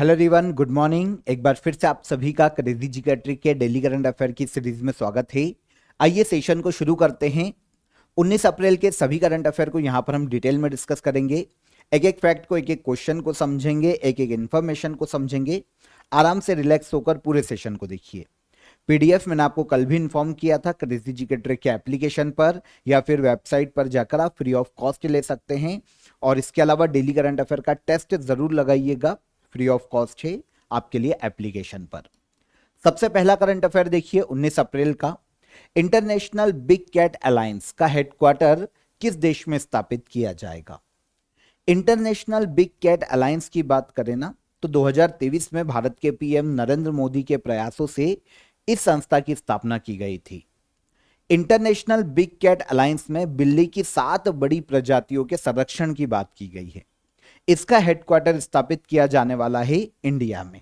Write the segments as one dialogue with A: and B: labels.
A: Hello everyone, good morning. एक बार फिर से आप सभी का क्रेजी जियोमेट्री के डेली करंट अफेयर की सीरीज में स्वागत है। आइए सेशन को शुरू करते हैं। 19 अप्रैल के सभी करंट अफेयर को यहाँ पर हम डिटेल में डिस्कस करेंगे। एक एक फैक्ट को, एक एक क्वेश्चन को समझेंगे, एक एक इन्फॉर्मेशन को समझेंगे। आराम से रिलैक्स होकर पूरे सेशन को देखिए। पीडीएफ मैंने आपको कल भी इन्फॉर्म किया था, क्रेजी जियोमेट्री के एप्लीकेशन पर या फिर वेबसाइट पर जाकर आप फ्री ऑफ कॉस्ट ले सकते हैं। और इसके अलावा डेली करंट अफेयर का टेस्ट जरूर लगाइएगा, फ्री ऑफ कॉस्ट है आपके लिए एप्लीकेशन पर। सबसे पहला करंट अफेयर देखिए 19 अप्रैल का। इंटरनेशनल बिग कैट अलायंस का हेडक्वार्टर किस देश में स्थापित किया जाएगा? इंटरनेशनल बिग कैट अलायंस की बात करें ना, तो 2023 में भारत के पीएम नरेंद्र मोदी के प्रयासों से इस संस्था की स्थापना की गई थी। इंटरनेशनल बिग कैट अलायंस में बिल्ली की 7 बड़ी प्रजातियों के संरक्षण की बात की गई है। इसका हेडक्वार्टर स्थापित किया जाने वाला है इंडिया में।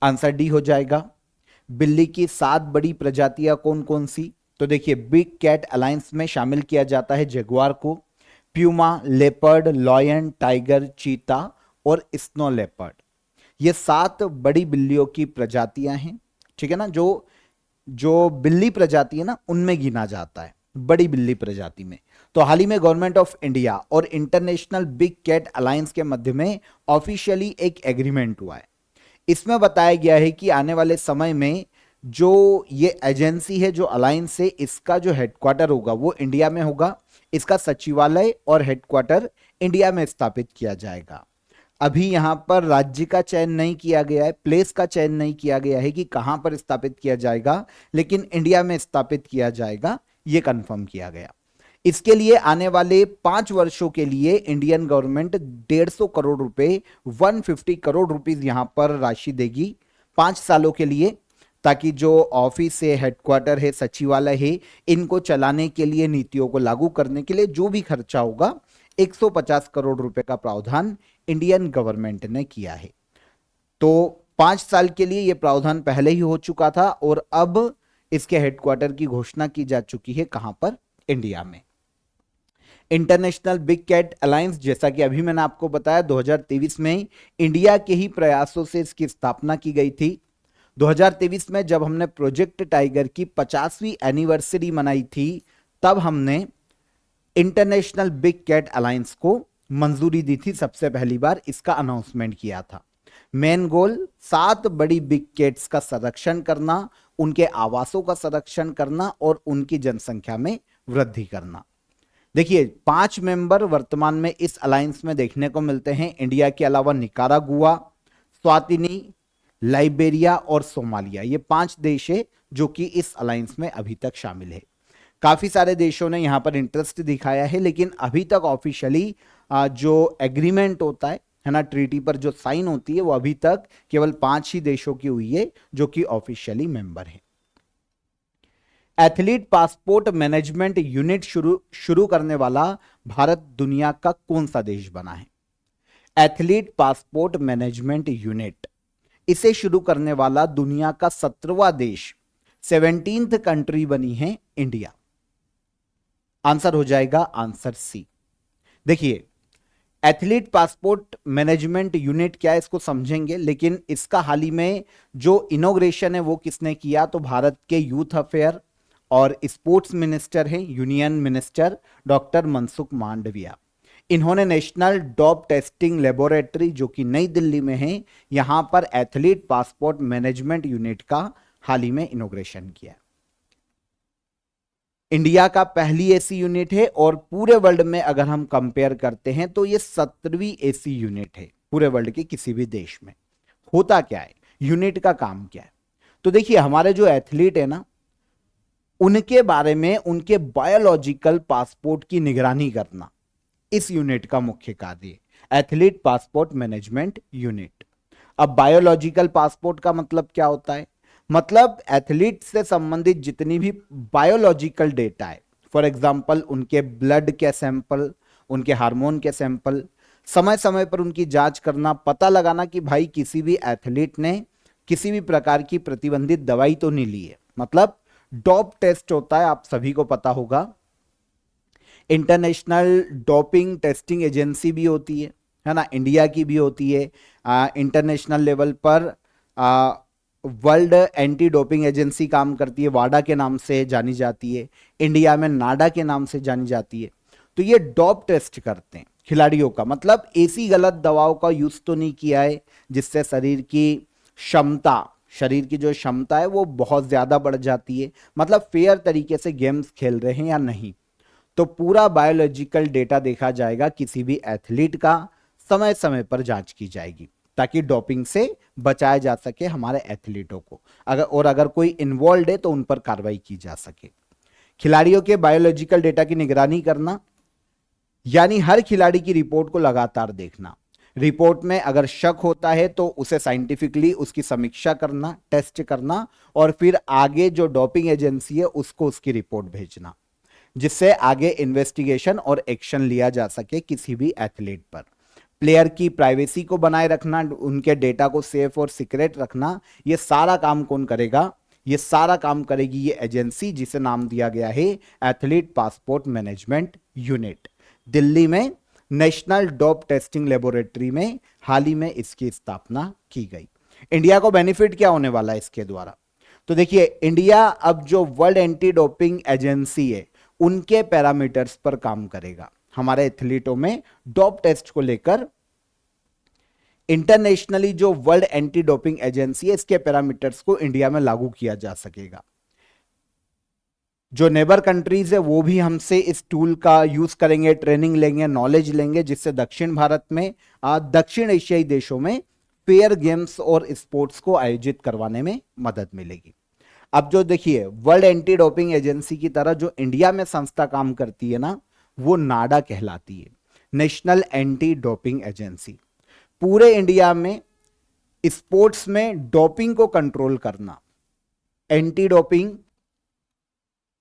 A: आंसर डी हो जाएगा। बिल्ली की 7 बड़ी प्रजातियां कौन कौन सी? तो देखिए, बिग कैट अलायंस में शामिल किया जाता है जगुआर को, प्यूमा, लेपर्ड, लॉयन, टाइगर, चीता और स्नो लेपर्ड। ये 7 बड़ी बिल्लियों की प्रजातियां हैं, ठीक है ना। जो जो बिल्ली प्रजाति है ना, उनमें गिना जाता है, बड़ी बिल्ली प्रजाति में। तो हाल ही में गवर्नमेंट ऑफ इंडिया और इंटरनेशनल बिग कैट अलायंस के मध्य में ऑफिशियली एक एग्रीमेंट हुआ है। इसमें बताया गया है कि आने वाले समय में जो ये एजेंसी है, जो अलायंस है, इसका जो हेडक्वार्टर होगा वो इंडिया में होगा। इसका सचिवालय और हेडक्वार्टर इंडिया में स्थापित किया जाएगा। अभी यहां पर राज्य का चयन नहीं किया गया है, प्लेस का चयन नहीं किया गया है कि कहां पर स्थापित किया जाएगा, लेकिन इंडिया में स्थापित किया जाएगा, यह कंफर्म किया गया। इसके लिए आने वाले 5 वर्षों के लिए इंडियन गवर्नमेंट 150 करोड़ रुपए, 150 करोड़ रुपीस यहां पर राशि देगी 5 सालों के लिए, ताकि जो ऑफिस है, हेडक्वार्टर है, सचिवालय है, इनको चलाने के लिए, नीतियों को लागू करने के लिए जो भी खर्चा होगा 150 करोड़ रुपए का प्रावधान इंडियन गवर्नमेंट ने किया है। तो 5 साल के लिए यह प्रावधान पहले ही हो चुका था और अब इसके हेडक्वार्टर की घोषणा की जा चुकी है। कहां पर? इंडिया में। इंटरनेशनल बिग कैट अलायंस, जैसा कि अभी मैंने आपको बताया, 2023 में इंडिया के ही प्रयासों से इसकी स्थापना की गई थी। 2023 में जब हमने प्रोजेक्ट टाइगर की 50वीं एनिवर्सरी मनाई थी, तब हमने इंटरनेशनल बिग कैट अलायंस को मंजूरी दी थी। सबसे पहली बार इसका अनाउंसमेंट किया था। मेन गोल 7 बड़ी बिग कैट्स का संरक्षण करना, उनके आवासों का संरक्षण करना और उनकी जनसंख्या में वृद्धि करना। देखिए, 5 मेंबर वर्तमान में इस अलायंस में देखने को मिलते हैं। इंडिया के अलावा निकारागुआ, स्वातिनी, लाइबेरिया और सोमालिया, ये 5 देश है जो कि इस अलायंस में अभी तक शामिल है। काफी सारे देशों ने यहां पर इंटरेस्ट दिखाया है, लेकिन अभी तक ऑफिशियली जो एग्रीमेंट होता है ना, ट्रीटी पर जो साइन होती है, वो अभी तक केवल 5 ही देशों की हुई है जो कि ऑफिशियली मेंबर है। एथलीट पासपोर्ट मैनेजमेंट यूनिट शुरू करने वाला भारत दुनिया का कौन सा देश बना है? एथलीट पासपोर्ट मैनेजमेंट यूनिट, इसे शुरू करने वाला दुनिया का 17वां देश, 17th कंट्री बनी है इंडिया। आंसर हो जाएगा आंसर सी। देखिए, एथलीट पासपोर्ट मैनेजमेंट यूनिट क्या है इसको समझेंगे, लेकिन इसका हाल ही में जो इनॉग्रेशन है वो किसने किया? तो भारत के यूथ अफेयर और स्पोर्ट्स मिनिस्टर हैं, union minister doctor Mansukh Mandaviya. इन्होंने नेशनल डॉप टेस्टिंग लेबोरेटरी, जो कि नई दिल्ली में है, यहां पर एथलीट पासपोर्ट मैनेजमेंट यूनिट का हाल ही में इनॉग्रेशन किया। इंडिया का पहली ऐसी यूनिट है और पूरे वर्ल्ड में अगर हम कंपेयर करते हैं तो ये 17वीं ऐसी यूनिट है पूरे वर्ल्ड के किसी भी देश में। होता क्या है, यूनिट का काम क्या है? तो देखिए, हमारे जो एथलीट है ना, उनके बारे में, उनके बायोलॉजिकल पासपोर्ट की निगरानी करना इस यूनिट का मुख्य कार्य है, एथलीट पासपोर्ट मैनेजमेंट यूनिट। अब बायोलॉजिकल पासपोर्ट का मतलब क्या होता है? मतलब एथलीट से संबंधित जितनी भी बायोलॉजिकल डेटा है, फॉर एग्जांपल उनके ब्लड के सैंपल, उनके हार्मोन के सैंपल, समय समय पर उनकी जांच करना, पता लगाना कि भाई किसी भी एथलीट ने किसी भी प्रकार की प्रतिबंधित दवाई तो नहीं ली है। मतलब डोप टेस्ट होता है, आप सभी को पता होगा। इंटरनेशनल डोपिंग टेस्टिंग एजेंसी भी होती है है ना, इंडिया की भी होती है, इंटरनेशनल लेवल पर वर्ल्ड एंटी डोपिंग एजेंसी काम करती है, वाडा के नाम से जानी जाती है, इंडिया में नाडा के नाम से जानी जाती है। तो ये डोप टेस्ट करते हैं खिलाड़ियों का, मतलब ऐसी गलत दवाओं का यूज तो नहीं किया है जिससे शरीर की जो क्षमता है वो बहुत ज्यादा बढ़ जाती है, मतलब फेयर तरीके से गेम्स खेल रहे हैं या नहीं। तो पूरा बायोलॉजिकल डेटा देखा जाएगा, किसी भी एथलीट का समय समय पर जांच की जाएगी ताकि डोपिंग से बचाया जा सके हमारे एथलीटों को, अगर कोई इन्वॉल्व है तो उन पर कार्रवाई की जा सके। खिलाड़ियों के बायोलॉजिकल डेटा की निगरानी करना, यानी हर खिलाड़ी की रिपोर्ट को लगातार देखना, रिपोर्ट में अगर शक होता है तो उसे साइंटिफिकली उसकी समीक्षा करना, टेस्ट करना और फिर आगे जो डोपिंग एजेंसी है उसको उसकी रिपोर्ट भेजना, जिससे आगे इन्वेस्टिगेशन और एक्शन लिया जा सके किसी भी एथलीट पर। प्लेयर की प्राइवेसी को बनाए रखना, उनके डेटा को सेफ और सीक्रेट रखना, ये सारा काम कौन करेगा? ये सारा काम करेगी ये एजेंसी जिसे नाम दिया गया है athlete passport management unit. Delhi में नेशनल डोप टेस्टिंग लेबोरेटरी में हाल ही में इसकी स्थापना की गई। इंडिया को बेनिफिट क्या होने वाला है इसके द्वारा? तो देखिए, इंडिया अब जो वर्ल्ड एंटी डोपिंग एजेंसी है उनके पैरामीटर्स पर काम करेगा। हमारे एथलीटों में डोप टेस्ट को लेकर इंटरनेशनली जो वर्ल्ड एंटी डोपिंग एजेंसी है इसके पैरामीटर्स को इंडिया में लागू किया जा सकेगा। जो नेबर कंट्रीज है वो भी हमसे इस टूल का यूज करेंगे, ट्रेनिंग लेंगे, नॉलेज लेंगे, जिससे दक्षिण भारत में, दक्षिण एशियाई देशों में फेयर गेम्स और स्पोर्ट्स को आयोजित करवाने में मदद मिलेगी। अब जो देखिए, वर्ल्ड एंटी डोपिंग एजेंसी की तरह जो इंडिया में संस्था काम करती है ना, वो नाडा कहलाती है, नेशनल एंटी डोपिंग एजेंसी। पूरे इंडिया में स्पोर्ट्स में डोपिंग को कंट्रोल करना, एंटी डोपिंग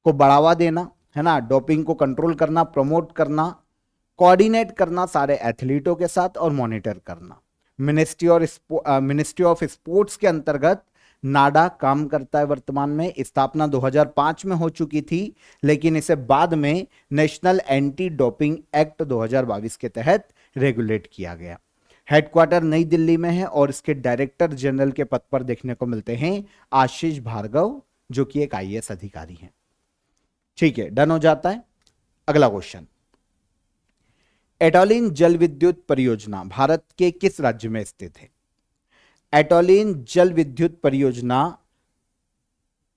A: को बढ़ावा देना, है ना, डोपिंग को कंट्रोल करना, प्रमोट करना, कोऑर्डिनेट करना सारे एथलीटों के साथ और मॉनिटर करना। मिनिस्ट्री ऑफ स्पोर्ट्स के अंतर्गत नाडा काम करता है। वर्तमान में स्थापना 2005 में हो चुकी थी, लेकिन इसे बाद में नेशनल एंटी डोपिंग एक्ट 2022 के तहत रेगुलेट किया गया। हेडक्वार्टर नई दिल्ली में है और इसके डायरेक्टर जनरल के पद पर देखने को मिलते हैं आशीष भार्गव, जो कि एक आईएएस अधिकारी हैं। ठीक है, डन हो जाता है। अगला क्वेश्चन, एटोलिन जल विद्युत परियोजना भारत के किस राज्य में स्थित है? एटोलिन जल विद्युत परियोजना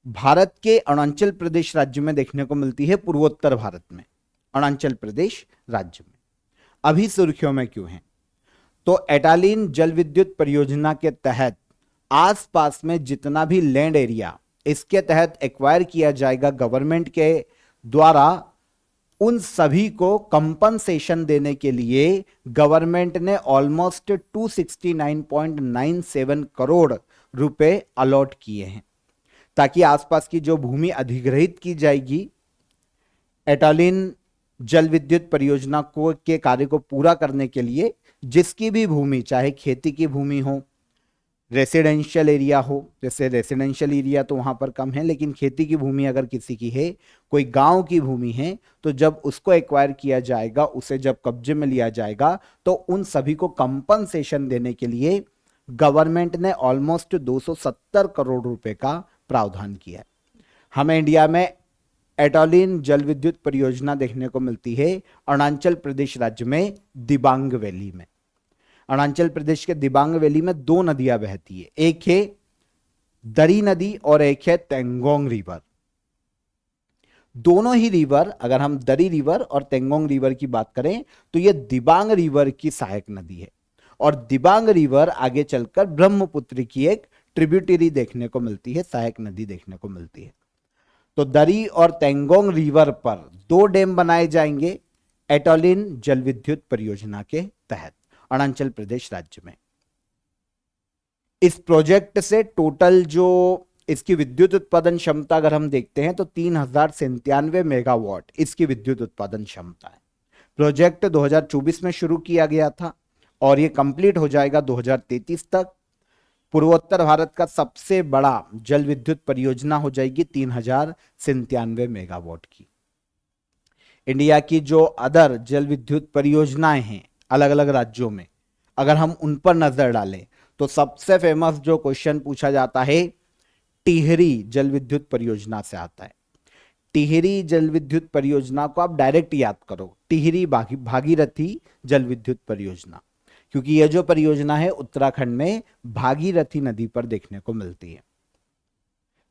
A: भारत के अरुणाचल प्रदेश राज्य में देखने को मिलती है, पूर्वोत्तर भारत में, अरुणाचल प्रदेश राज्य में। अभी सुर्खियों में क्यों है? तो एटोलिन जल विद्युत परियोजना के तहत आसपास में जितना भी लैंड एरिया इसके तहत एक्वायर किया जाएगा गवर्नमेंट के द्वारा, उन सभी को कंपनसेशन देने के लिए गवर्नमेंट ने ऑलमोस्ट 269.97 करोड़ रुपए अलॉट किए हैं, ताकि आसपास की जो भूमि अधिग्रहित की जाएगी एटोलिन जल विद्युत परियोजना को के कार्य को पूरा करने के लिए, जिसकी भी भूमि, चाहे खेती की भूमि हो, रेसिडेंशियल एरिया हो, जैसे रेसिडेंशियल एरिया तो वहां पर कम है, लेकिन खेती की भूमि अगर किसी की है, कोई गांव की भूमि है, तो जब उसको एक्वायर किया जाएगा, उसे जब कब्जे में लिया जाएगा, तो उन सभी को कंपनसेशन देने के लिए गवर्नमेंट ने ऑलमोस्ट 270 करोड़ रुपए का प्रावधान किया है। हमें इंडिया में एटोलिन जल विद्युत परियोजना देखने को मिलती है अरुणाचल प्रदेश राज्य में दिबांग वैली में। अरुणाचल प्रदेश के दिबांग वैली में दो नदियां बहती है, एक है दरी नदी और एक है तेंगोंग रिवर। दोनों ही रिवर, अगर हम दरी रिवर और तेंगोंग रिवर की बात करें तो यह दिबांग रिवर की सहायक नदी है, और दिबांग रिवर आगे चलकर ब्रह्मपुत्र की एक ट्रिब्यूटरी देखने को मिलती है, सहायक नदी देखने को मिलती है। तो दरी और तेंगोंग रिवर पर दो डैम बनाए जाएंगे एटोलिन जल विद्युत परियोजना के तहत अरुणाचल प्रदेश राज्य में। इस प्रोजेक्ट से टोटल जो इसकी विद्युत उत्पादन क्षमता अगर हम देखते हैं तो 3097 मेगावाट इसकी विद्युत उत्पादन क्षमता है। प्रोजेक्ट 2024 में शुरू किया गया था और यह कंप्लीट हो जाएगा 2033 तक। पूर्वोत्तर भारत का सबसे बड़ा जल विद्युत परियोजना हो जाएगी 3097 मेगावाट की। इंडिया की जो अदर जल विद्युत परियोजनाएं हैं अलग अलग राज्यों में, अगर हम उन पर नजर डालें तो सबसे फेमस जो क्वेश्चन पूछा जाता है टिहरी जल विद्युत परियोजना से आता है। टिहरी जल विद्युत परियोजना को आप डायरेक्ट याद करो, टिहरी भागीरथी जल विद्युत परियोजना, क्योंकि यह जो परियोजना है उत्तराखंड में भागीरथी नदी पर देखने को मिलती है।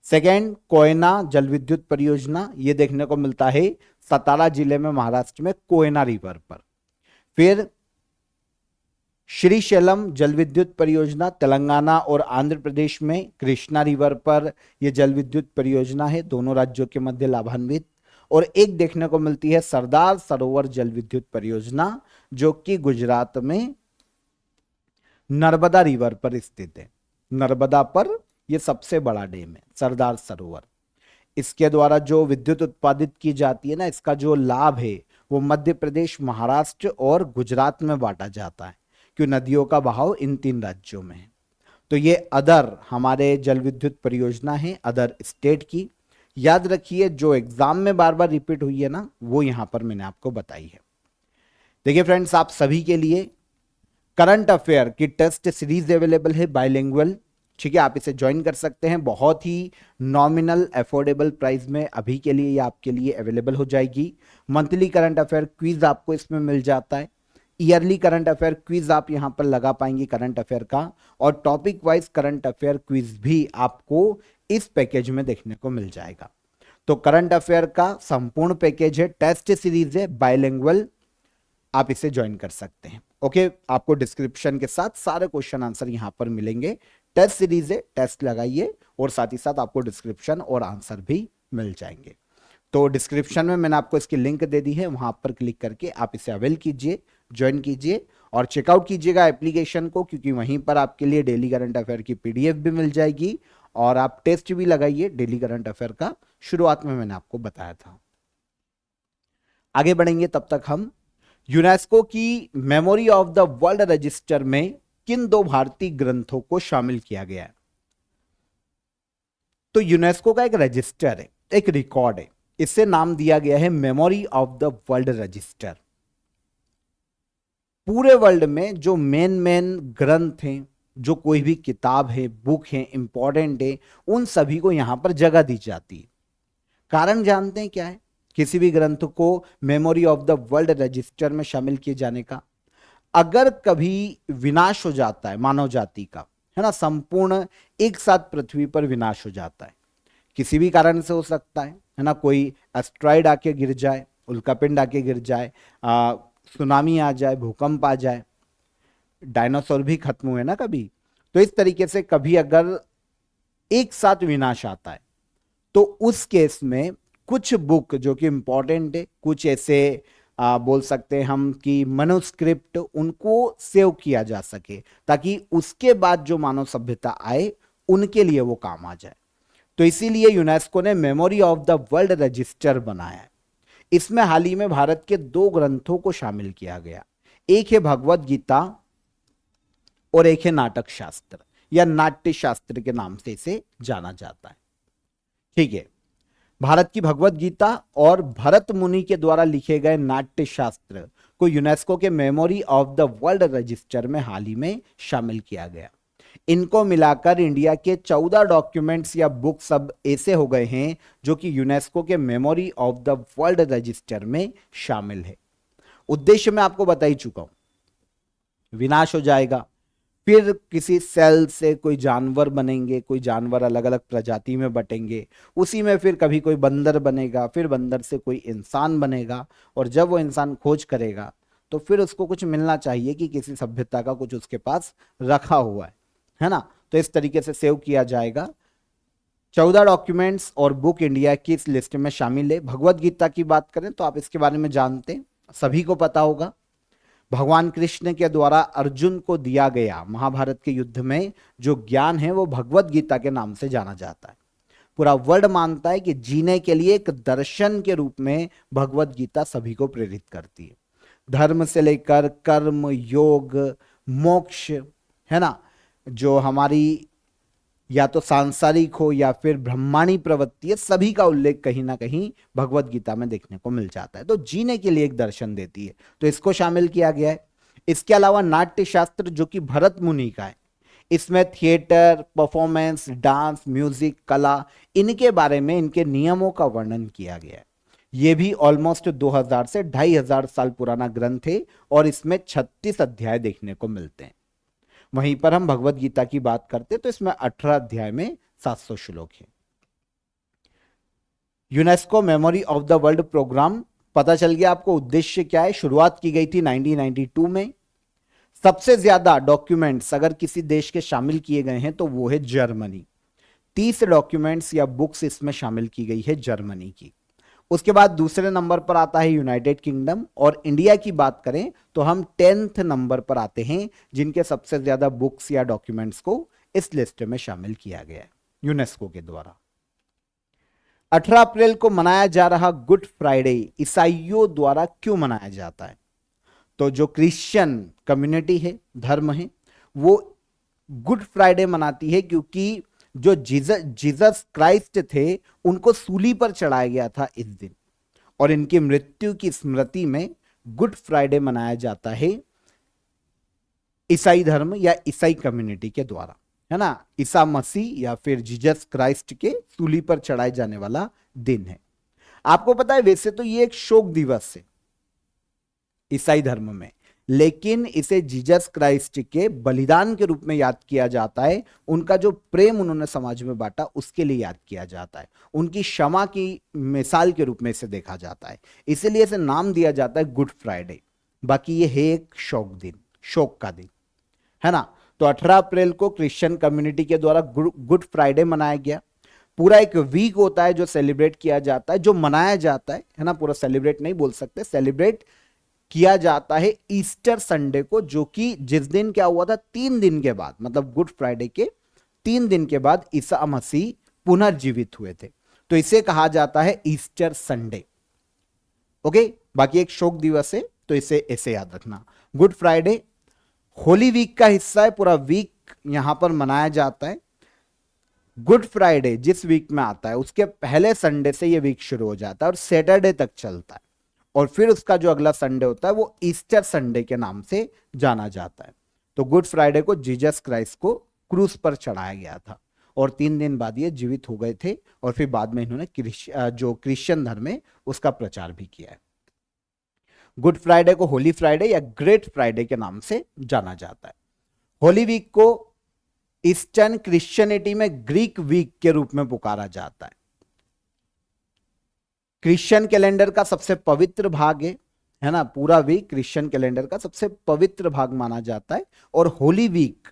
A: सेकेंड, कोयना जल विद्युत परियोजना, यह देखने को मिलता है सतारा जिले में महाराष्ट्र में कोयना रिवर पर। फिर श्रीशैलम जल विद्युत परियोजना तेलंगाना और आंध्र प्रदेश में कृष्णा रिवर पर यह जल विद्युत परियोजना है, दोनों राज्यों के मध्य लाभान्वित। और एक देखने को मिलती है सरदार सरोवर जल विद्युत परियोजना, जो कि गुजरात में नर्मदा रिवर पर स्थित है। नर्मदा पर यह सबसे बड़ा डैम है सरदार सरोवर। इसके द्वारा जो विद्युत उत्पादित की जाती है ना, इसका जो लाभ है वो मध्य प्रदेश, महाराष्ट्र और गुजरात में बांटा जाता है, क्यों नदियों का बहाव इन 3 राज्यों में है। तो ये अदर हमारे जल विद्युत परियोजना है अदर स्टेट की। याद रखिए जो एग्जाम में बार बार रिपीट हुई है ना, वो यहां पर मैंने आपको बताई है। देखिए फ्रेंड्स, आप सभी के लिए करंट अफेयर की टेस्ट सीरीज अवेलेबल है बाइलिंगुअल, ठीक है। आप इसे ज्वाइन कर सकते हैं, बहुत ही नॉमिनल अफोर्डेबल प्राइस में अभी के लिए ये आपके लिए अवेलेबल हो जाएगी। मंथली करंट अफेयर क्विज आपको इसमें मिल जाता है, ईयरली करंट अफेयर क्विज आप यहां पर लगा पाएंगे करंट अफेयर का, और topic wise current affair quiz भी आपको इस पैकेज में देखने को मिल जाएगा। तो करंट अफेयर का संपूर्ण पैकेज है, टेस्ट सीरीज है बाइलिंगुअल, आप इसे ज्वाइन कर सकते हैं। ओके, आपको डिस्क्रिप्शन के साथ सारे क्वेश्चन आंसर यहां पर मिलेंगे। टेस्ट सीरीज है, टेस्ट लगाइए और साथ ही साथ आपको डिस्क्रिप्शन और आंसर भी मिल जाएंगे। तो डिस्क्रिप्शन में मैंने आपको इसकी लिंक दे दी है, वहां पर क्लिक करके आप इसे अवेल कीजिए, ज्वाइन कीजिए और चेकआउट कीजिएगा एप्लीकेशन को, क्योंकि वहीं पर आपके लिए डेली करंट अफेयर की पीडीएफ भी मिल जाएगी और आप टेस्ट भी लगाइए डेली करंट अफेयर का, शुरुआत में मैंने आपको बताया था। आगे बढ़ेंगे, तब तक हम यूनेस्को की memory of the world register में किन 2 भारतीय ग्रंथों को शामिल किया गया है। तो यूनेस्को का एक रजिस्टर है, एक रिकॉर्ड है, इसे नाम दिया गया है memory of the world register. पूरे वर्ल्ड में जो मेन ग्रंथ हैं, जो कोई भी किताब है, बुक है, इंपॉर्टेंट है, उन सभी को यहां पर जगह दी जाती है। कारण जानते हैं क्या है किसी भी ग्रंथ को memory of the world register में शामिल किए जाने का? अगर कभी विनाश हो जाता है मानव जाति का, है ना, संपूर्ण एक साथ पृथ्वी पर विनाश हो जाता है, किसी भी कारण से हो सकता है ना, कोई एस्ट्रॉइड आके गिर जाए, उल्कापिंड आके गिर जाए, सुनामी आ जाए, भूकंप आ जाए, डायनासोर भी खत्म हुए ना कभी, तो इस तरीके से कभी अगर एक साथ विनाश आता है तो उस केस में कुछ बुक जो कि इंपॉर्टेंट है, कुछ ऐसे बोल सकते हैं हम कि मनुस्क्रिप्ट, उनको सेव किया जा सके ताकि उसके बाद जो मानव सभ्यता आए उनके लिए वो काम आ जाए। तो इसीलिए यूनेस्को ने memory of the world register बनाया है। इसमें हाल ही में भारत के 2 ग्रंथों को शामिल किया गया, एक है भगवत गीता और एक है नाटक शास्त्र या नाट्य शास्त्र के नाम से इसे जाना जाता है, ठीक है। भारत की भगवत गीता और भरत मुनि के द्वारा लिखे गए नाट्य शास्त्र को यूनेस्को के memory of the world register में हाल ही में शामिल किया गया। इनको मिलाकर इंडिया के 14 डॉक्यूमेंट्स या बुक्स अब ऐसे हो गए हैं जो कि यूनेस्को के memory of the world register में शामिल है। उद्देश्य मैं आपको बता ही चुका हूं, विनाश हो जाएगा, फिर किसी सेल से कोई जानवर बनेंगे, कोई जानवर अलग अलग प्रजाति में बटेंगे, उसी में फिर कभी कोई बंदर बनेगा, फिर बंदर से कोई इंसान बनेगा, और जब वो इंसान खोज करेगा तो फिर उसको कुछ मिलना चाहिए कि किसी सभ्यता का कुछ उसके पास रखा हुआ है ना। तो इस तरीके से सेव किया जाएगा। 14 डॉक्यूमेंट्स और बुक इंडिया की इस लिस्ट में शामिल है। भगवत गीता की बात करें तो आप इसके बारे में जानते हैं, सभी को पता होगा, भगवान कृष्ण के द्वारा अर्जुन को दिया गया महाभारत के युद्ध में जो ज्ञान है वो भगवत गीता के नाम से जाना जाता है। पूरा वर्ल्ड मानता है कि जीने के लिए एक दर्शन के रूप में भगवत गीता सभी को प्रेरित करती है। धर्म से लेकर कर्म, योग, मोक्ष, है ना, जो हमारी या तो सांसारिक हो या फिर ब्रह्मांडी प्रवृत्ति है, सभी का उल्लेख कहीं ना कहीं भगवत गीता में देखने को मिल जाता है। तो जीने के लिए एक दर्शन देती है, तो इसको शामिल किया गया है। इसके अलावा नाट्य शास्त्र जो कि भरत मुनि का है, इसमें थिएटर, परफॉर्मेंस, डांस, म्यूजिक, कला, इनके बारे में, इनके नियमों का वर्णन किया गया है। ये भी ऑलमोस्ट 2000 से 2500 साल पुराना ग्रंथ है और इसमें 36 अध्याय देखने को मिलते हैं। वहीं पर हम भगवत गीता की बात करते तो इसमें 18 अध्याय में 700 श्लोक है। UNESCO memory of the world program, पता चल गया आपको उद्देश्य क्या है। शुरुआत की गई थी 1992 में। सबसे ज्यादा डॉक्यूमेंट्स अगर किसी देश के शामिल किए गए हैं तो वो है जर्मनी। 30 डॉक्यूमेंट्स या बुक्स इसमें शामिल की गई है जर्मनी की। उसके बाद दूसरे नंबर पर आता है यूनाइटेड किंगडम, और इंडिया की बात करें तो हम 10th नंबर पर आते हैं, जिनके सबसे ज्यादा बुक्स या डॉक्यूमेंट्स को इस लिस्ट में शामिल किया गया है यूनेस्को के द्वारा। 18 अप्रैल को मनाया जा रहा गुड फ्राइडे ईसाइयों द्वारा क्यों मनाया जाता है? तो जो क्रिश्चियन कम्युनिटी है, धर्म है, वो गुड फ्राइडे मनाती है क्योंकि जो जीसस क्राइस्ट थे उनको सूली पर चढ़ाया गया था इस दिन, और इनकी मृत्यु की स्मृति में गुड फ्राइडे मनाया जाता है ईसाई धर्म या ईसाई कम्युनिटी के द्वारा, है ना। ईसा मसीह या फिर जीसस क्राइस्ट के सूली पर चढ़ाए जाने वाला दिन है। आपको पता है वैसे तो ये एक शोक दिवस है ईसाई धर्म में, लेकिन इसे जीसस क्राइस्ट के बलिदान के रूप में याद किया जाता है। उनका जो प्रेम उन्होंने समाज में बांटा उसके लिए याद किया जाता है, उनकी क्षमा की मिसाल के रूप में इसे देखा जाता है, इसीलिए इसे नाम दिया जाता है गुड फ्राइडे। बाकी ये है एक शोक दिन, शोक का दिन, है ना। तो 18 अप्रैल को क्रिश्चियन कम्युनिटी के द्वारा गुड फ्राइडे मनाया गया। पूरा एक वीक होता है जो सेलिब्रेट किया जाता है, जो मनाया जाता है ना। पूरा सेलिब्रेट नहीं बोल सकते, सेलिब्रेट किया जाता है ईस्टर संडे को, जो कि जिस दिन क्या हुआ था, 3 दिन के बाद, मतलब गुड फ्राइडे के 3 दिन के बाद ईसा मसीह पुनर्जीवित हुए थे, तो इसे कहा जाता है ईस्टर संडे। ओके, बाकी एक शोक दिवस है तो इसे ऐसे याद रखना। गुड फ्राइडे होली वीक का हिस्सा है, पूरा वीक यहां पर मनाया जाता है। गुड फ्राइडे जिस वीक में आता है उसके पहले संडे से यह वीक शुरू हो जाता है और सैटरडे तक चलता है, और फिर उसका जो अगला संडे होता है वो ईस्टर संडे के नाम से जाना जाता है। तो गुड फ्राइडे को जीसस क्राइस्ट को क्रूस पर चढ़ाया गया था और 3 दिन बाद ये जीवित हो गए थे, और फिर बाद में इन्होंने जो क्रिश्चियन धर्म है उसका प्रचार भी किया है। गुड फ्राइडे को होली फ्राइडे या ग्रेट फ्राइडे के नाम से जाना जाता है। होली वीक को ईस्टर्न क्रिश्चियनिटी में ग्रीक वीक के रूप में पुकारा जाता है। क्रिश्चियन कैलेंडर का सबसे पवित्र भाग है ना। पूरा वीक क्रिश्चियन कैलेंडर का सबसे पवित्र भाग माना जाता है, और होली वीक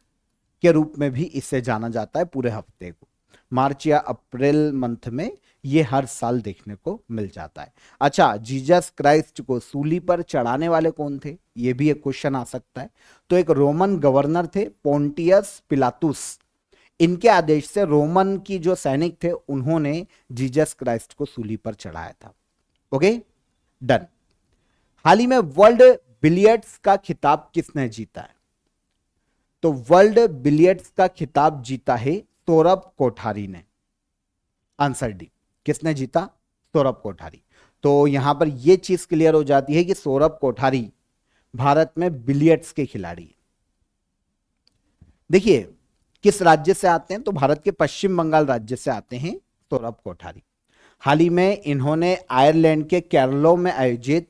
A: के रूप में भी इसे जाना जाता है पूरे हफ्ते को। मार्च या अप्रैल मंथ में ये हर साल देखने को मिल जाता है। अच्छा, जीसस क्राइस्ट को सूली पर चढ़ाने वाले कौन थे, ये भी एक क्वेश्चन आ सकता है। तो एक रोमन गवर्नर थे, पोंटियस पिलातुस। इनके आदेश से रोमन की जो सैनिक थे उन्होंने जीसस क्राइस्ट को सूली पर चढ़ाया था। Okay, done. हाल ही में वर्ल्ड बिलियर्ड्स का खिताब किसने जीता है? तो वर्ल्ड बिलियर्ड्स का खिताब जीता है सौरभ कोठारी ने। आंसर डी, किसने जीता? सौरभ कोठारी। तो यहां पर यह चीज क्लियर हो जाती है कि सौरभ कोठारी भारत में बिलियर्ड्स के खिलाड़ी हैं। देखिए किस राज्य से आते हैं, तो भारत के पश्चिम बंगाल राज्य से आते हैं सौरभ कोठारी। हाल ही में इन्होंने आयरलैंड के कैरलो में आयोजित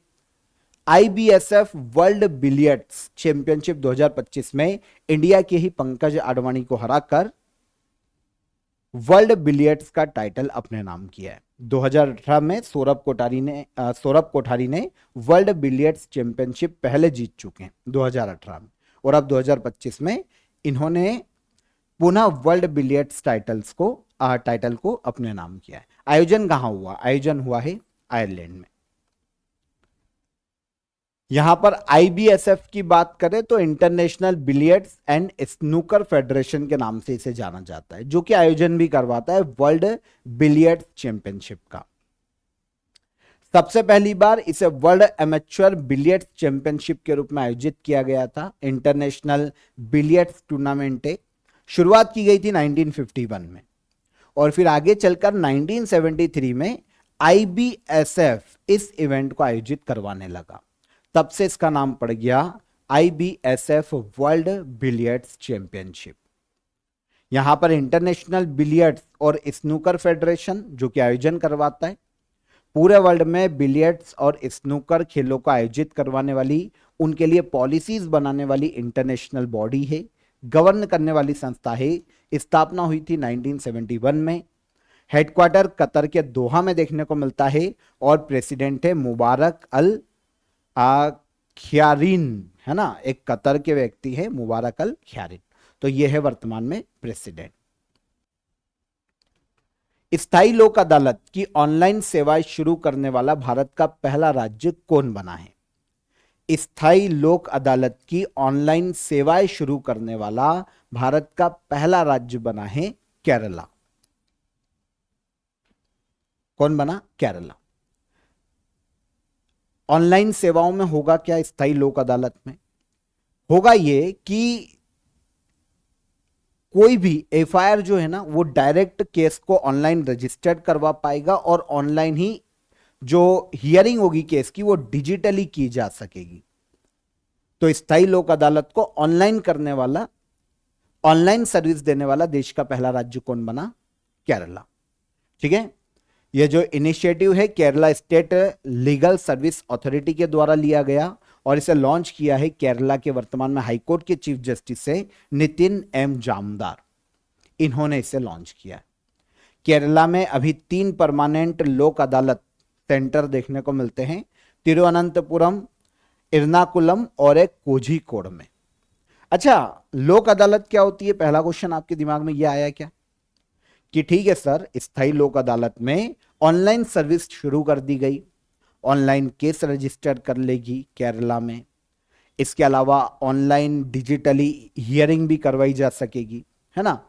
A: IBSF वर्ल्ड बिलियर्ड्स चैंपियनशिप 2025 में इंडिया के ही पंकज आडवाणी को हराकर वर्ल्ड बिलियर्ड्स का टाइटल अपने नाम किया है। 2018 में सौरभ कोठारी ने वर्ल्ड बिलियर्ड्स चैंपियनशिप पहले जीत चुके हैं 2018 में, और अब 2025 में इन्होंने पुनः वर्ल्ड बिलियर्ड्स टाइटल को अपने नाम किया है। आयोजन कहां हुआ? आयोजन हुआ है आयरलैंड में। यहां पर IBSF की बात करें तो international billiards and snooker federation के नाम से इसे जाना जाता है, जो कि आयोजन भी करवाता है वर्ल्ड बिलियर्ड्स चैंपियनशिप का। सबसे पहली बार इसे वर्ल्ड एमेच्योर बिलियर्ड्स चैंपियनशिप के रूप में आयोजित किया गया था। इंटरनेशनल बिलियर्ड्स टूर्नामेंट शुरुआत की गई थी 1951 में, और फिर आगे चलकर 1973 में IBSF इस इवेंट को आयोजित करवाने लगा। तब से इसका नाम पड़ गया IBSF वर्ल्ड बिलियर्ड्स चैंपियनशिप। यहां पर इंटरनेशनल बिलियर्ड्स और स्नूकर फेडरेशन जो कि आयोजन करवाता है, पूरे वर्ल्ड में बिलियर्ड्स और स्नूकर खेलों को आयोजित करवाने वाली, उनके लिए पॉलिसीज बनाने वाली इंटरनेशनल बॉडी है, गवर्न करने वाली संस्था है। स्थापना हुई थी 1971 में। हेडक्वार्टर कतर के दोहा में देखने को मिलता है और प्रेसिडेंट है मुबारक अल ख्यारिन, है ना, एक कतर के व्यक्ति है मुबारक अल ख्यारिन। तो यह है वर्तमान में प्रेसिडेंट। स्थायी लोक अदालत की ऑनलाइन सेवाएं शुरू करने वाला भारत का पहला राज्य कौन बना है? स्थायी लोक अदालत की ऑनलाइन सेवाएं शुरू करने वाला भारत का पहला राज्य बना है केरला। कौन बना? केरला। ऑनलाइन सेवाओं में होगा क्या स्थायी लोक अदालत में? होगा ये कि कोई भी एफआईआर जो है ना वो डायरेक्ट केस को ऑनलाइन रजिस्टर्ड करवा पाएगा और ऑनलाइन ही जो हियरिंग होगी केस की वो डिजिटली की जा सकेगी। तो स्थायी लोक अदालत को ऑनलाइन करने वाला, ऑनलाइन सर्विस देने वाला देश का पहला राज्य कौन बना? केरला। ठीक है, यह जो इनिशिएटिव है Kerala state legal service authority के द्वारा लिया गया और इसे लॉन्च किया है केरला के वर्तमान में हाईकोर्ट के चीफ जस्टिस से नितिन एम जामदार, इन्होंने इसे लॉन्च किया। केरला में अभी 3 परमानेंट लोक अदालत सेंटर देखने को मिलते हैं, तिरुवनंतपुरम, एर्नाकुलम और एक कोझिकोड में। अच्छा, लोक अदालत क्या होती है? पहला क्वेश्चन आपके दिमाग में यह आया क्या कि ठीक है सर, स्थायी लोक अदालत में ऑनलाइन सर्विस शुरू कर दी गई, ऑनलाइन केस रजिस्टर कर लेगी केरला में, इसके अलावा ऑनलाइन डिजिटली हियरिंग भी करवाई जा सकेगी, है ना,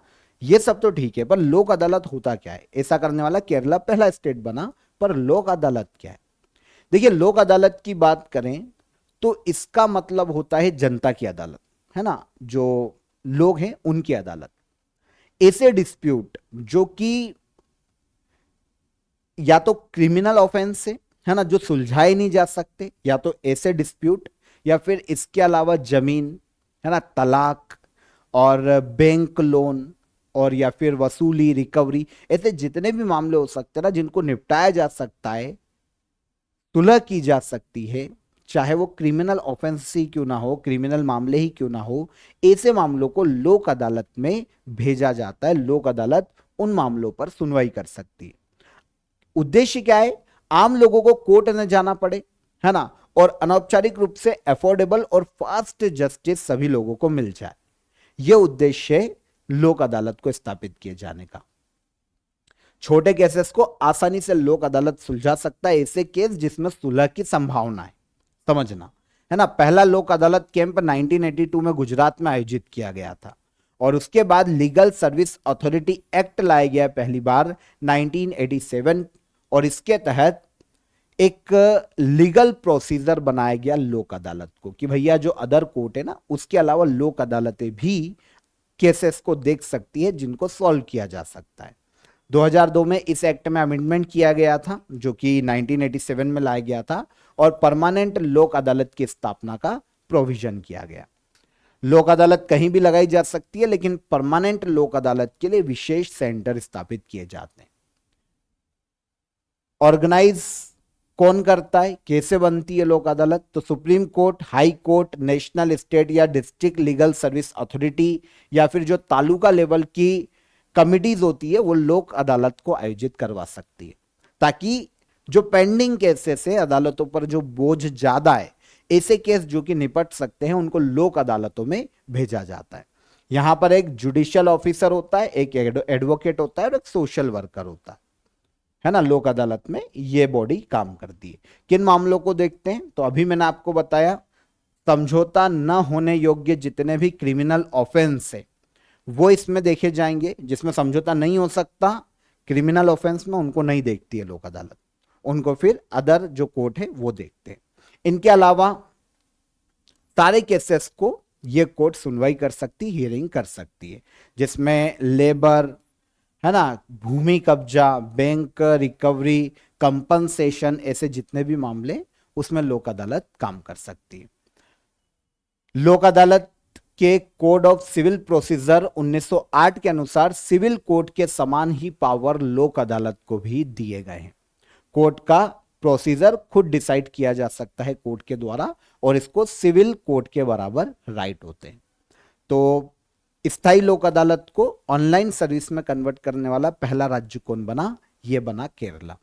A: ये सब तो ठीक है, पर लोक अदालत होता क्या है? ऐसा करने वाला केरला पहला स्टेट बना, पर लोक अदालत क्या है? देखिए, लोक अदालत की बात करें तो इसका मतलब होता है जनता की अदालत, है ना, जो लोग हैं उनकी अदालत। ऐसे डिस्प्यूट जो कि या तो क्रिमिनल ऑफेंस है ना, जो सुलझाए नहीं जा सकते, या तो ऐसे डिस्प्यूट, या फिर इसके अलावा जमीन, है ना, तलाक और बैंक लोन, और या फिर वसूली, रिकवरी, ऐसे जितने भी मामले हो सकते हैं ना जिनको निपटाया जा सकता है, सुलह की जा सकती है, चाहे वो क्रिमिनल ऑफेंस ही क्यों ना हो, क्रिमिनल मामले ही क्यों ना हो, ऐसे मामलों को लोक अदालत में भेजा जाता है। लोक अदालत उन मामलों पर सुनवाई कर सकती है। उद्देश्य क्या है? आम लोगों को कोर्ट न जाना पड़े, है ना, और अनौपचारिक रूप से अफोर्डेबल और फास्ट जस्टिस सभी लोगों को मिल जाए। यह उद्देश्य है लोक अदालत को स्थापित किए जाने का। छोटे केसेस को आसानी से लोक अदालत सुलझा सकता है, ऐसे केस जिसमें सुलह की संभावना है, समझना, है ना। पहला लोक अदालत कैंप 1982 में गुजरात में आयोजित किया गया था और उसके बाद लीगल सर्विस अथॉरिटी एक्ट लाया गया पहली बार 1987 और इसके तहत एक लीगल प्रोसीजर बनाया गया लोक अदालत को कि भैया जो अदर कोर्ट है ना उसके अलावा लोक अदालतें भी केसेस को देख सकती है जिनको सॉल्व किया जा सकता है। 2002 में इस एक्ट में अमेंडमेंट किया गया था जो कि 1987 में लाया गया था और परमानेंट लोक अदालत की स्थापना का प्रोविजन किया गया। लोक अदालत कहीं भी लगाई जा सकती है लेकिन परमानेंट लोक अदालत के लिए विशेष सेंटर स्थापित किए जाते हैं। ऑर्गेनाइज कौन करता है, कैसे बनती है लोक अदालत? तो supreme court, high court, national, state या डिस्ट्रिक्ट लीगल सर्विस अथॉरिटी या फिर जो तालुका लेवल की कमिटीज होती है वो लोक अदालत को आयोजित करवा सकती है ताकि जो पेंडिंग केसेस है, अदालतों पर जो बोझ ज्यादा है, ऐसे केस जो कि निपट सकते हैं उनको लोक अदालतों में भेजा जाता है। यहां पर एक जुडिशियल ऑफिसर होता है, एक एडवोकेट होता है और एक सोशल वर्कर होता है ना। लोक अदालत में ये बॉडी काम करती है। किन मामलों को देखते हैं? तो अभी मैंने आपको बताया समझौता न होने योग्य जितने भी क्रिमिनल ऑफेंस है वो इसमें देखे जाएंगे। जिसमें समझौता नहीं हो सकता क्रिमिनल ऑफेंस में, उनको नहीं देखती है लोक अदालत, उनको फिर अदर जो कोर्ट है वो देखते हैं। इनके अलावा सारे केसेस को ये कोर्ट सुनवाई कर सकती, हियरिंग कर सकती है, जिसमें लेबर, है ना, भूमि कब्जा, बैंक रिकवरी, कंपनसेशन, ऐसे जितने भी मामले उसमें लोक अदालत काम कर सकती है। लोक अदालत के कोड ऑफ सिविल प्रोसीजर 1908 के अनुसार सिविल कोर्ट के समान ही पावर लोक अदालत को भी दिए गए हैं। कोर्ट का प्रोसीजर खुद डिसाइड किया जा सकता है कोर्ट के द्वारा, और इसको सिविल कोर्ट के बराबर राइट होते हैं। तो स्थायी लोक अदालत को ऑनलाइन सर्विस में कन्वर्ट करने वाला पहला राज्य कौन बना? यह बना केरला।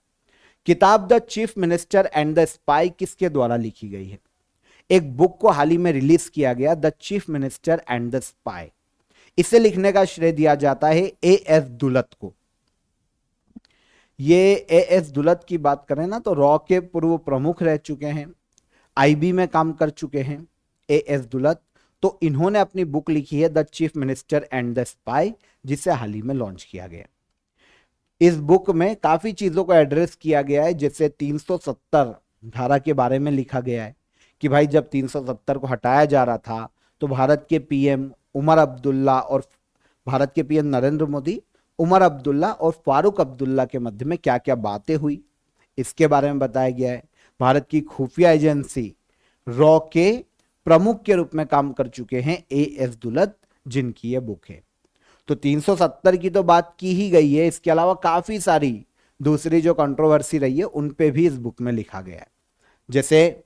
A: किताब the chief minister and the spy किसके द्वारा लिखी गई है? एक बुक को हाल ही में रिलीज किया गया, the chief minister and the spy. इसे लिखने का श्रेय दिया जाता है एएस दुलत को। ये एएस दुलत की बात करें ना तो रॉ के पूर्व प्रमुख रह चुके हैं, आईबी में काम कर चुके हैं एएस दुलत। तो इन्होंने अपनी बुक लिखी है the chief minister and the spy, जिसे हाल ही में लॉन्च किया गया। इस बुक में काफी चीजों को एड्रेस किया गया है, जैसे 370 धारा के बारे में लिखा गया है कि भाई जब 370 को हटाया जा रहा था तो भारत के पीएम उमर अब्दुल्ला और भारत के पीएम नरेंद्र मोदी, उमर अब्दुल्ला और फारूक अब्दुल्ला के मध्य में क्या क्या बातें हुई, इसके बारे में बताया गया है। भारत की खुफिया एजेंसी रॉ के प्रमुख के रूप में काम कर चुके हैं एएस दुलत, जिनकी यह बुक है। तो 370 की तो बात की ही गई है, इसके अलावा काफी सारी दूसरी जो कंट्रोवर्सी रही है उन पे भी इस बुक में लिखा गया है। जैसे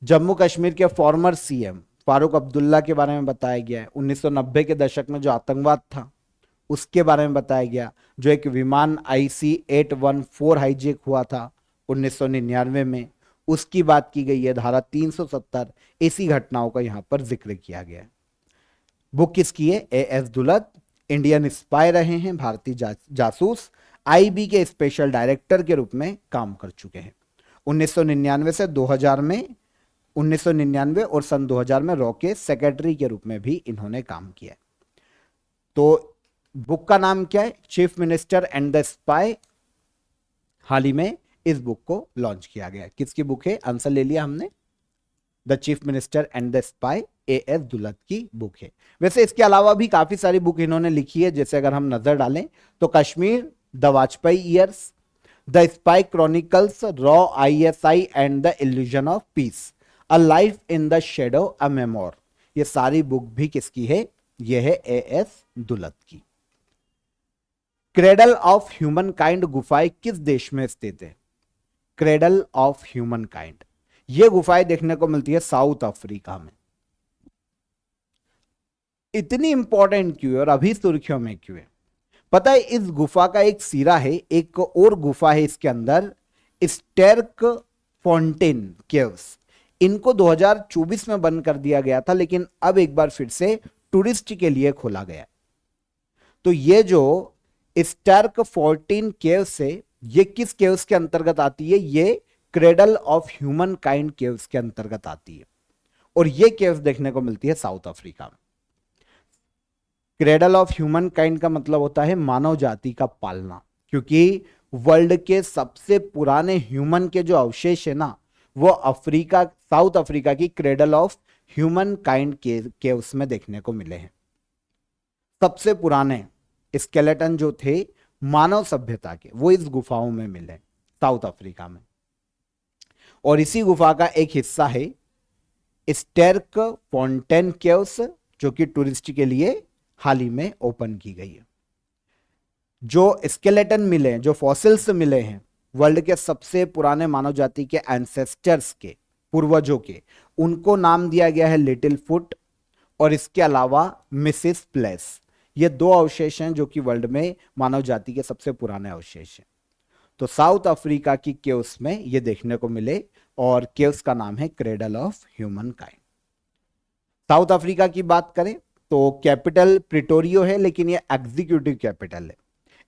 A: जम्मू कश्मीर के फॉर्मर सीएम फारूक अब्दुल्ला के बारे में बताया गया है। 1990 के दशक में जो आतंकवाद था उसके बारे में बताया गया। जो एक विमान IC-814 हाईजैक हुआ था 1999 में, उसकी बात की गई है। धारा 370 ऐसी घटनाओं का यहां पर जिक्र किया गया है। बुक किसकी है? एएस दुलत। इंडियन स्पाई रहे हैं, भारतीय जासूस, आईबी के स्पेशल डायरेक्टर के रूप में काम कर चुके हैं। 1999 से 2000 में 1999 और सन 2000 में रॉ के सेक्रेटरी के रूप में भी इन्होंने काम किया। तो बुक का नाम क्या है? Chief minister and the spy. हाल ही में इस बुक को लॉन्च किया गया। किसकी बुक है? आंसर ले लिया हमने, the chief minister and the spy, as Dulat की बुक है। वैसे इसके अलावा भी काफी सारी बुक इन्होंने लिखी है, जैसे अगर हम नजर डालें तो Kashmir, the Vajpayee years, the spy chronicles, raw, ISI and the illusion of peace, a life in the shadow, a memoir. ये सारी बुक भी किसकी है? यह है एएस दुलत की। क्रेडल ऑफ ह्यूमन काइंड गुफाएं किस देश में स्थित है? क्रेडल ऑफ ह्यूमन काइंड, ये गुफाएं देखने को मिलती है साउथ अफ्रीका में। इतनी इंपॉर्टेंट क्यों है और अभी सुर्खियों में क्यों है? पता है, इस गुफा का एक सिरा है, एक और गुफा है इसके अंदर, स्टेर्क फाउंटेन केव्स। इनको 2024 में बंद कर दिया गया था, लेकिन अब एक बार फिर से टूरिस्ट के लिए खोला गया। तो ये जो स्टेर्क फाउंटेन केव्स है, ये किस केव्स के अंतर्गत आती है? ये cradle of human kind caves के अंतर्गत आती है, और ये केव्स देखने को मिलती है साउथ अफ्रीका में। क्रेडल ऑफ ह्यूमन काइंड का मतलब होता है मानव जाति का पालना, क्योंकि वर्ल्ड के सबसे पुराने ह्यूमन के जो अवशेष है ना, वो अफ्रीका, साउथ अफ्रीका की cradle of human kind caves में देखने को मिले हैं। सबसे पुराने स्केलेटन जो थे मानव सभ्यता के, वो इस गुफाओं में मिले साउथ अफ्रीका में। और इसी गुफा का एक हिस्सा है स्टेर्क फाउंटेन केव्स, जो कि टूरिस्ट के लिए हाल ही में ओपन की गई है। जो स्केलेटन मिले, जो फॉसिल्स मिले हैं वर्ल्ड के सबसे पुराने मानव जाति के एंसेस्टर्स के, पूर्वजों के, उनको नाम दिया गया है लिटिल फुट, और इसके अलावा मिसिस प्लेस। ये दो अवशेष हैं जो कि वर्ल्ड में मानव जाति के सबसे पुराने अवशेष हैं। तो साउथ अफ्रीका की केव्स में ये देखने को मिले, और केव्स का नाम है cradle of human kind. South Africa की बात करें तो कैपिटल प्रिटोरियो है, लेकिन ये एग्जीक्यूटिव कैपिटल है।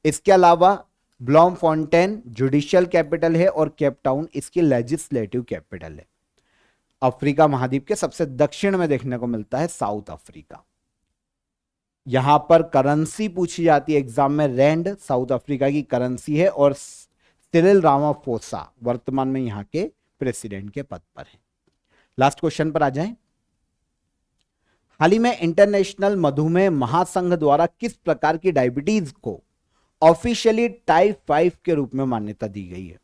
A: इसके अलावा ब्लॉम फाउंटेन जुडिशियल कैपिटल है, और केप टाउन इसकी लेजिस्लेटिव कैपिटल है। अफ्रीका महाद्वीप के सबसे दक्षिण में देखने को मिलता है साउथ अफ्रीका। यहां पर करेंसी पूछी जाती है एग्जाम में, रैंड साउथ अफ्रीका की करेंसी है, और सिरिल रामाफोसा वर्तमान में यहां के प्रेसिडेंट के पद पर है। लास्ट क्वेश्चन पर आ जाएं। हाल ही में इंटरनेशनल मधुमेह महासंघ द्वारा किस प्रकार की डायबिटीज को ऑफिशियली टाइप 5 के रूप में मान्यता दी गई है?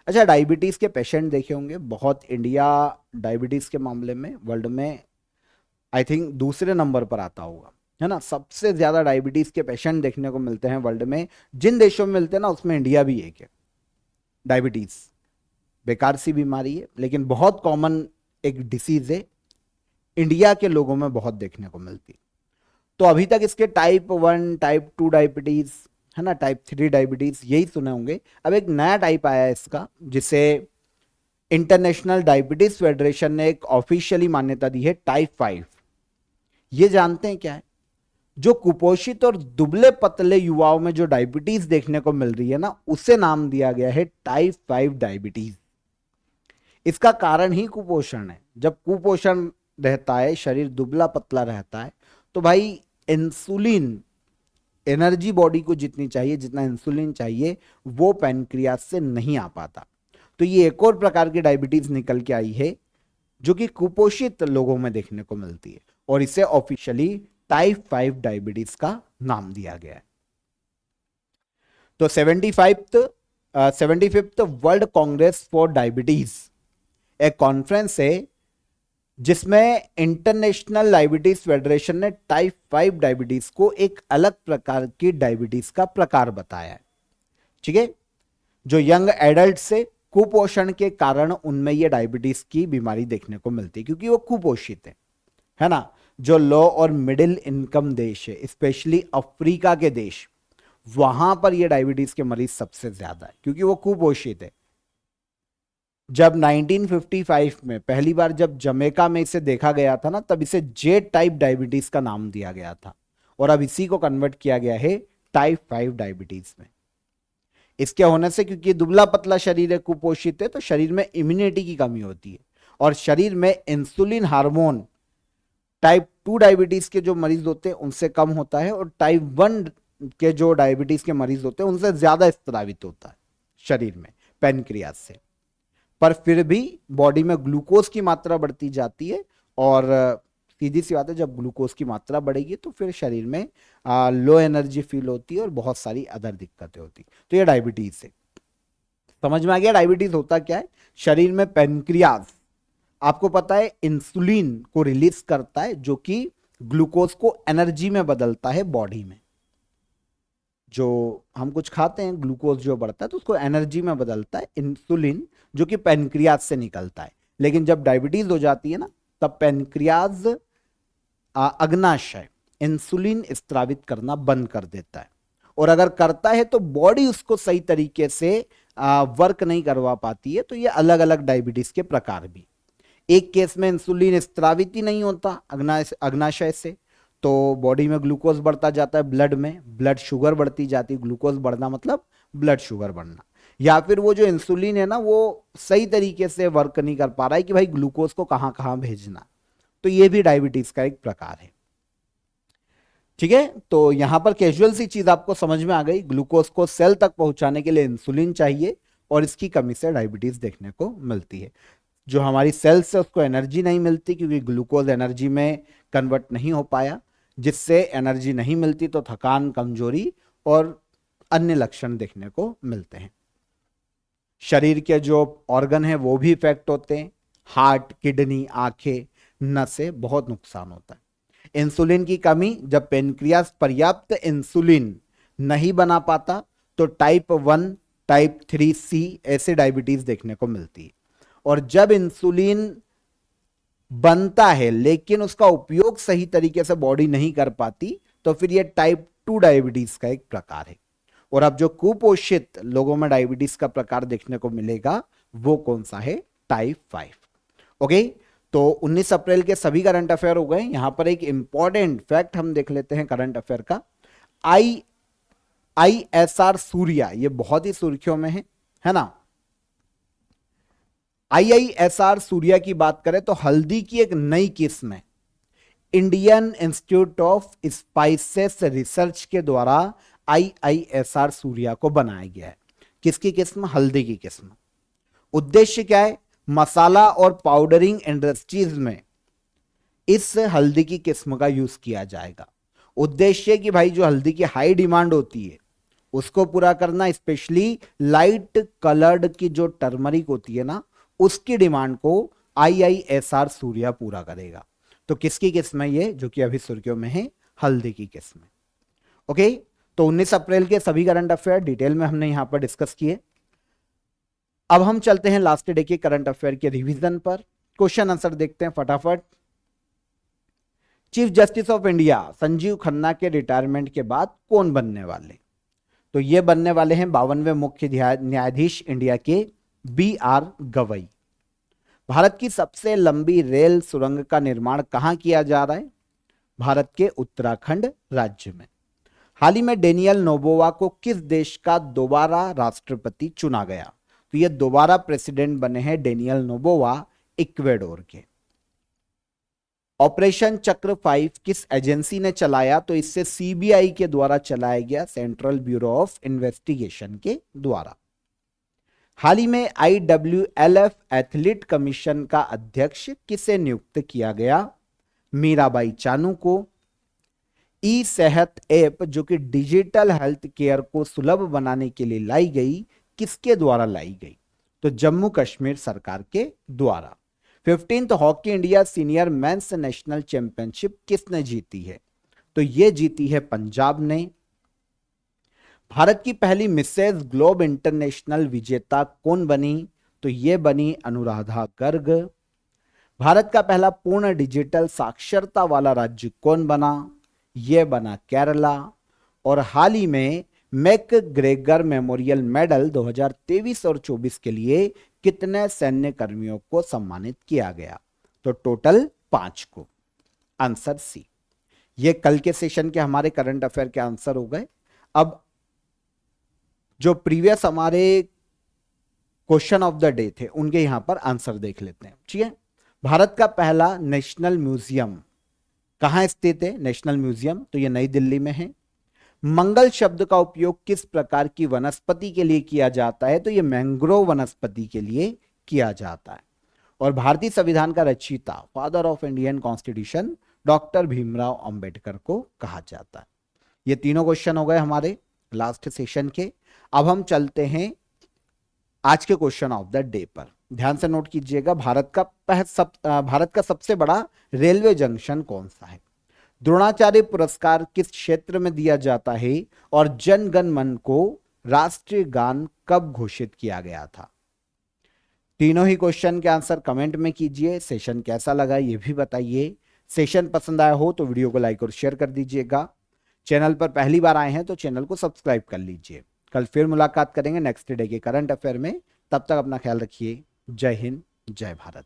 A: अच्छा, डायबिटीज के पेशेंट देखे होंगे बहुत, इंडिया डायबिटीज के मामले में वर्ल्ड में आई थिंक दूसरे नंबर पर आता होगा, है ना। सबसे ज्यादा डायबिटीज के पेशेंट देखने को मिलते हैं वर्ल्ड में, जिन देशों में मिलते हैं ना उसमें इंडिया भी एक है। डायबिटीज बेकार सी बीमारी है लेकिन बहुत कॉमन एक डिसीज है, इंडिया के लोगों में बहुत देखने को मिलती है। तो अभी तक इसके टाइप 1 टाइप 2 डायबिटीज, है ना, टाइप 3 डायबिटीज यही सुने होंगे। अब एक नया टाइप आया है इसका, जिसे इंटरनेशनल डायबिटीज फेडरेशन ने एक ऑफिशियली मान्यता दी है, टाइप 5। ये जानते हैं क्या है? जो कुपोषित और दुबले पतले युवाओं में जो डायबिटीज देखने को मिल रही है ना, उसे नाम दिया गया है टाइप 5 डायबिटीज। इसका कारण ही कुपोषण है। जब कुपोषण रहता है, शरीर दुबला पतला रहता है, तो भाई इंसुलिन, एनर्जी बॉडी को जितनी चाहिए, जितना इंसुलिन चाहिए, वो पैनक्रियास से नहीं आ पाता। तो ये एक और प्रकार की डायबिटीज निकल के आई है जो कि कुपोषित लोगों में देखने को मिलती है, और इसे ऑफिशियली टाइप 5 डायबिटीज का नाम दिया गया है। तो 75th world Congress for diabetes एक कॉन्फ्रेंस है जिसमें इंटरनेशनल डायबिटीज फेडरेशन ने टाइप 5 डायबिटीज को एक अलग प्रकार की डायबिटीज का प्रकार बताया है। ठीक है, जो यंग एडल्ट से कुपोषण के कारण उनमें ये डायबिटीज की बीमारी देखने को मिलती है, क्योंकि वो कुपोषित है ना। जो लो और मिडिल इनकम देश है, स्पेशली अफ्रीका के देश, वहां पर ये डायबिटीज के मरीज सबसे ज्यादा है, क्योंकि वो कुपोषित है। जब 1955 में पहली बार जब जमैका में इसे देखा गया था ना, तब इसे जे टाइप डायबिटीज का नाम दिया गया था, और अब इसी को कन्वर्ट किया गया है टाइप 5 डायबिटीज में। इसके होने से, क्योंकि दुबला पतला शरीर है, कुपोषित है, तो शरीर में इम्यूनिटी की कमी होती है, और शरीर में इंसुलिन हार्मोन टाइप 2 डायबिटीज के जो मरीज होते हैं उनसे कम होता है, और टाइप 1 के जो डायबिटीज के मरीज होते हैं उनसे ज्यादा स्त्रावित होता है शरीर में पैनक्रियास से। पर फिर भी बॉडी में ग्लूकोज की मात्रा बढ़ती जाती है, और सीधी सी बात है, जब ग्लूकोज की मात्रा बढ़ेगी तो फिर शरीर में लो एनर्जी फील होती है और बहुत सारी अदर दिक्कतें होती। तो ये डायबिटीज है। समझ में आ गया डायबिटीज होता क्या है? शरीर में पैनक्रियास, आपको पता है, इंसुलिन को रिलीज करता है, जो कि ग्लूकोज को एनर्जी में बदलता है बॉडी में। जो हम कुछ खाते हैं, ग्लूकोज जो बढ़ता है तो उसको एनर्जी में बदलता है इंसुलिन, जो कि पैनक्रियाज से निकलता है। लेकिन जब डायबिटीज हो जाती है ना, तब पैनक्रियाज अग्नाशय इंसुलिन स्त्रावित करना बंद कर देता है, और अगर करता है तो बॉडी उसको सही तरीके से वर्क नहीं करवा पाती है। तो ये अलग अलग डायबिटीज के प्रकार भी, एक केस में इंसुलिन स्त्रावित ही नहीं होता अग्नाशय से, तो बॉडी में ग्लूकोज बढ़ता जाता है, ब्लड में ब्लड शुगर बढ़ती जाती है। ग्लूकोज बढ़ना मतलब ब्लड शुगर बढ़ना। या फिर वो जो इंसुलिन है ना, वो सही तरीके से वर्क नहीं कर पा रहा है कि भाई ग्लूकोज को कहां कहां भेजना। तो ये भी डायबिटीज का एक प्रकार है। ठीक है, तो यहां पर कैजुअल सी चीज आपको समझ में आ गई, ग्लूकोज को सेल तक पहुंचाने के लिए इंसुलिन चाहिए, और इसकी कमी से डायबिटीज देखने को मिलती है। जो हमारी सेल्स से उसको एनर्जी नहीं मिलती, क्योंकि ग्लूकोज एनर्जी में कन्वर्ट नहीं हो पाया, जिससे एनर्जी नहीं मिलती तो थकान, कमजोरी और अन्य लक्षण देखने को मिलते हैं। शरीर के जो ऑर्गन है वो भी इफेक्ट होते हैं, हार्ट, किडनी, आंखें, नसें, बहुत नुकसान होता है। इंसुलिन की कमी, जब पेनक्रियास पर्याप्त इंसुलिन नहीं बना पाता तो टाइप 1, टाइप 3C ऐसे डायबिटीज देखने को मिलती है। और जब इंसुलिन बनता है लेकिन उसका उपयोग सही तरीके से बॉडी नहीं कर पाती, तो फिर यह टाइप 2 डायबिटीज का एक प्रकार है। और अब जो कुपोषित लोगों में डायबिटीज का प्रकार देखने को मिलेगा वो कौन सा है? टाइप 5। ओके, तो 19 अप्रैल के सभी करंट अफेयर हो गए। यहां पर एक इंपॉर्टेंट फैक्ट हम देख लेते हैं करंट अफेयर का। IISR सूर्या, ये बहुत ही सुर्खियों में है ना। IISR सूर्या की बात करें तो हल्दी की एक नई किस्म है, Indian institute of spices research के द्वारा IISR सूर्या को बनाया गया है। किसकी किस्म? हल्दी की किस्म। उद्देश्य क्या है? मसाला और पाउडरिंग इंडस्ट्रीज में इस हल्दी की किस्म का यूज किया जाएगा। उद्देश्य कि भाई जो हल्दी की हाई डिमांड होती है उसको पूरा करना, स्पेशली लाइट कलर्ड की जो टर्मरिक होती है ना, उसकी डिमांड को IISR सूर्या पूरा करेगा। तो किसकी किस्म है ये, जो कि अभी सुर्खियों में है, हल्दी की किस्म है। ओके, तो 19 अप्रैल के सभी करंट अफेयर डिटेल में हमने यहां पर डिस्कस किए। अब हम चलते हैं लास्ट डे के करंट अफेयर के रिवीजन पर। क्वेश्चन आंसर देखते हैं फटाफट। Chief justice of India Sanjeev Khanna के रिटायरमेंट के बाद कौन बनने वाले? तो ये बनने वाले हैं 52वें मुख्य न्यायाधीश इंडिया के BR गवई। भारत की सबसे लंबी रेल सुरंग का निर्माण कहां किया जा रहा है? भारत के उत्तराखंड राज्य में। हाल ही में डेनियल नोबोवा को किस देश का दोबारा राष्ट्रपति चुना गया? तो ये दोबारा प्रेसिडेंट बने हैं डेनियल नोबोवा, इक्वेडोर के। ऑपरेशन चक्र 5 किस एजेंसी ने चलाया? तो इससे CBI के द्वारा चलाया गया, सेंट्रल ब्यूरो ऑफ इन्वेस्टिगेशन के द्वारा। हाल ही में IWLF एथलीट कमीशन का अध्यक्ष किसे नियुक्त किया गया? मीराबाई चानू को। ई सेहत ऐप जो कि डिजिटल हेल्थ केयर को सुलभ बनाने के लिए लाई गई, किसके द्वारा लाई गई? तो जम्मू कश्मीर सरकार के द्वारा। 15th hockey India senior mains national championship किसने जीती है? तो यह जीती है पंजाब ने। भारत की पहली मिसेज ग्लोब इंटरनेशनल विजेता कौन बनी? तो यह बनी अनुराधा गर्ग। भारत का पहला पूर्ण डिजिटल साक्षरता वाला राज्य कौन बना? यह बना केरला। और हाल ही में मैकग्रेगर मेमोरियल मेडल 2023 और 24 के लिए कितने सैन्य कर्मियों को सम्मानित किया गया? तो टोटल 5 को। Answer C. ये कल के सेशन के हमारे करंट अफेयर के आंसर हो गए। अब जो प्रीवियस हमारे क्वेश्चन ऑफ द डे थे उनके यहां पर आंसर देख लेते हैं। ठीक है, भारत का पहला नेशनल म्यूजियम कहां स्थित है? नेशनल म्यूजियम तो ये नई दिल्ली में है। मंगल शब्द का उपयोग किस प्रकार की वनस्पति के लिए किया जाता है? तो ये मैंग्रोव वनस्पति के लिए किया जाता है। और भारतीय संविधान का रचयिता, father of Indian constitution, doctor Bhimrao Ambedkar को कहा जाता है। ये तीनों क्वेश्चन हो गए हमारे लास्ट सेशन के। अब हम चलते हैं आज के क्वेश्चन ऑफ द डे पर। ध्यान से नोट कीजिएगा, भारत का सबसे बड़ा रेलवे जंक्शन कौन सा है? द्रोणाचार्य पुरस्कार किस क्षेत्र में दिया जाता है? और जन गण मन को राष्ट्रीय गान कब घोषित किया गया था? तीनों ही क्वेश्चन के आंसर कमेंट में कीजिए। सेशन कैसा लगा ये भी बताइए। सेशन पसंद आया हो तो वीडियो को लाइक और शेयर कर दीजिएगा। चैनल पर पहली बार आए हैं तो चैनल को सब्सक्राइब कर लीजिए। कल फिर मुलाकात करेंगे नेक्स्ट डे के करंट अफेयर में। तब तक अपना ख्याल रखिए। जय हिंद, जय भारत।